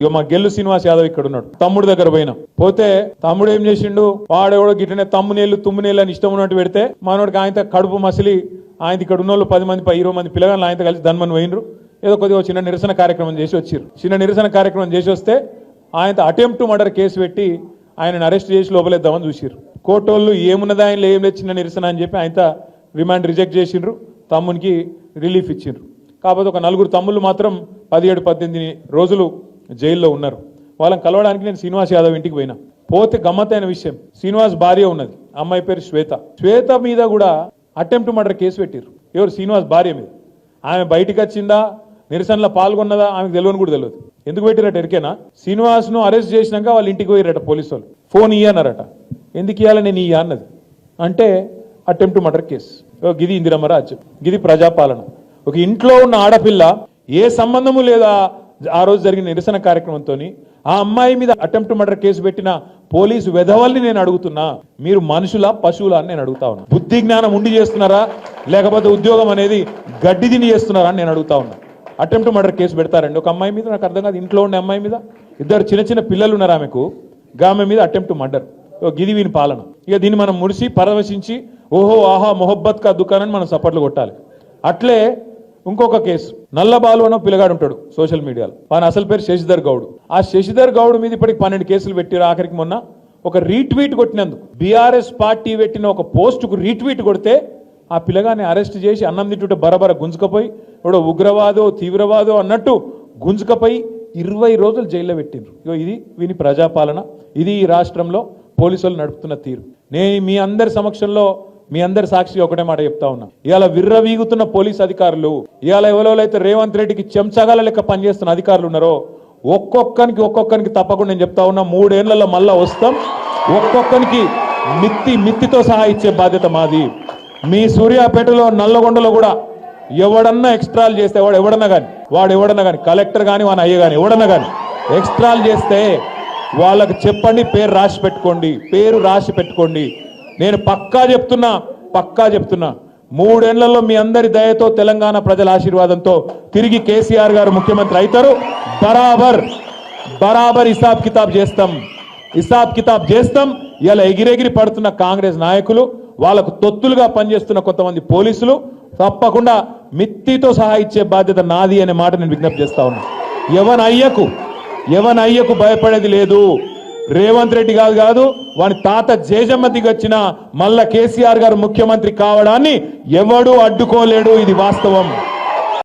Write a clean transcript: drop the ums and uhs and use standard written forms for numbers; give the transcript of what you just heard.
ఇక మా గెల్లు శ్రీనివాస్ యాదవ్ ఇక్కడ ఉన్నాడు, తమ్ముడు దగ్గర పోయినా పోతే తమ్ముడు ఏం చేసిండు, వాడెవడో గిట్టనే తుమ్మునేళ్ళు అని ఇష్టం ఉన్నట్టు పెడితే మనోడికి ఆయన కడుపు మసిలి ఆయన ఇక్కడ ఉన్న వాళ్ళు 10 మంది 20 మంది పిల్లగాళ్ళు ఆయనతో కలిసి ధన్మని పోయినరు. ఏదో కొద్దిగా చిన్న నిరసన కార్యక్రమం చేసి వచ్చిర్రు. చిన్న నిరసన కార్యక్రమం చేసి వస్తే ఆయనతో అటెంప్ట్ మర్డర్ కేసు పెట్టి ఆయనను అరెస్ట్ చేసి లోపలేద్దామని చూసిర్రు. కోర్టోళ్ళు ఏమున్నదా ఆయన ఏం లేదు చిన్న నిరసన అని చెప్పి ఆయనతో రిమాండ్ రిజెక్ట్ చేసిండ్రు, తమ్మునికి రిలీఫ్ ఇచ్చిండ్రు. కాకపోతే ఒక 4 తమ్ముళ్ళు మాత్రం 17-18 రోజులు జైల్లో ఉన్నారు. వాళ్ళని కలవడానికి నేను శ్రీనివాస్ యాదవ్ ఇంటికి పోయినా. పోతే గమ్మత్తైన విషయం, శ్రీనివాస్ భార్య ఉన్నది, అమ్మాయి పేరు శ్వేత మీద కూడా అటెంప్ట్ మర్డర్ కేసు పెట్టిర్రు. ఎవరు? శ్రీనివాస్ భార్య మీద. ఆమె బయటికి వచ్చిందా, నిరసనలో పాల్గొన్నదా ఆమెకు తెలియని కూడా తెలియదు. ఎందుకు పెట్టిరట ఎరికేనా? శ్రీనివాస్ను అరెస్ట్ చేసినాక వాళ్ళ ఇంటికి పోయిరట పోలీసు వాళ్ళు. ఫోన్ ఇయ్యన్నారట. ఎందుకు ఇవ్వాలి, నేను ఇయ్య అన్నది. అంటే అటెంప్ట్ మర్డర్ కేసు. గిది ఇందిరమ్మ రాజ్యం, గిది ప్రజాపాలన. ఒక ఇంట్లో ఉన్న ఆడపిల్ల ఏ సంబంధము లేదా ఆ రోజు జరిగిన నిరసన కార్యక్రమంతో ఆ అమ్మాయి మీద అటెంప్ట్ మర్డర్ కేసు పెట్టిన పోలీసు వెధవల్ని నేను అడుగుతున్నా, మీరు మనుషులా పశువులా అని నేను అడుగుతా ఉన్నా. బుద్ధి జ్ఞానం ఉండి చేస్తున్నారా లేకపోతే ఉద్యోగం అనేది గడ్డి తిని చేస్తున్నారా అని నేను అడుగుతా ఉన్నా. అటెంప్ట్ మర్డర్ కేసు పెడతారండి ఒక అమ్మాయి మీద? నాకు అర్థం కాదు. ఇంట్లో ఉండే అమ్మాయి మీద 2 చిన్న పిల్లలు ఉన్నారు ఆమెకు, ఆమె మీద అటెంప్ట్ మర్డర్. గిది వీని పాలన. ఇక దీన్ని మనం మురిసి పరవశించి ఓహో ఆహా మొహబ్బత్ కా దుకాణాన్ని మనం సపోర్ట్లు కొట్టాలి. అట్లే ఇంకొక కేసు, నల్లబాలు అన్న పిల్లగాడు ఉంటాడు సోషల్ మీడియాలో, ఆయన అసలు పేరు శశిధర్ గౌడ్. ఆ శశిధర్ గౌడ్ మీద ఇప్పటికి 12 కేసులు పెట్టారు. ఆఖరికి మొన్న ఒక రీట్వీట్ కొట్టినందుకు, బీఆర్ఎస్ పార్టీ పెట్టిన ఒక పోస్టుకు రీట్వీట్ కొడితే ఆ పిల్లగాన్ని అరెస్ట్ చేసి అన్నం తింటుంటే బరబర గుంజుకపోయి ఎవడో ఉగ్రవాదో తీవ్రవాదో అన్నట్టు గుంజుకపోయి 20 రోజులు జైల్లో పెట్టిండ్రు. ఇది వీని ప్రజాపాలన. ఇది ఈ రాష్ట్రంలో పోలీసులు నడుపుతున్న తీరు. నేను మీ అందరి సమక్షంలో మీ అందరి సాక్షిగా ఒకటే మాట చెప్తా ఉన్నా, ఇవాళ విర్రవీగుతున్న పోలీస్ అధికారులు, ఇవాళ ఎవరైతే రేవంత్ రెడ్డికి చెంచగాల లెక్క పనిచేస్తున్న అధికారులు ఉన్నారో ఒక్కొక్కరికి తప్పకుండా నేను చెప్తా ఉన్నా, 3 ఏళ్లలో మళ్ళా వస్తాం. ఒక్కొక్కరికి మిత్తితో సహా ఇచ్చే బాధ్యత మాది. మీ సూర్యాపేటలో నల్లగొండలో కూడా ఎవడన్నా ఎక్స్ట్రాలు చేస్తే ఎవడన్నా కానీ కలెక్టర్ కానీ వాని అయ్య కానీ ఎవడన్నా కానీ ఎక్స్ట్రాలు చేస్తే వాళ్ళకి చెప్పండి, పేరు రాసి పెట్టుకోండి. నేను పక్కా చెప్తున్నా 3 ఏళ్లలో మీ అందరి దయతో తెలంగాణ ప్రజల ఆశీర్వాదంతో తిరిగి కేసీఆర్ గారు ముఖ్యమంత్రి అవుతారు. బరాబర్ హిసాబ్ కితాబ్ చేస్తాం. ఇలా ఎగిరెగిరి పడుతున్న కాంగ్రెస్ నాయకులు, వాళ్ళకు తొత్తులుగా పనిచేస్తున్న కొంతమంది పోలీసులు తప్పకుండా మిత్తితో సహా ఇచ్చే బాధ్యత నాది అనే మాట నేను విజ్ఞప్తి చేస్తా ఉన్నా. ఎవన్ అయ్యకు భయపడేది లేదు. రేవంత్ రెడ్డి కాదు వాని తాత జేజమ్మ దిగొచ్చిన మళ్ళా కేసీఆర్ గారు ముఖ్యమంత్రి కావడాన్ని ఎవడూ అడ్డుకోలేడు. ఇది వాస్తవం.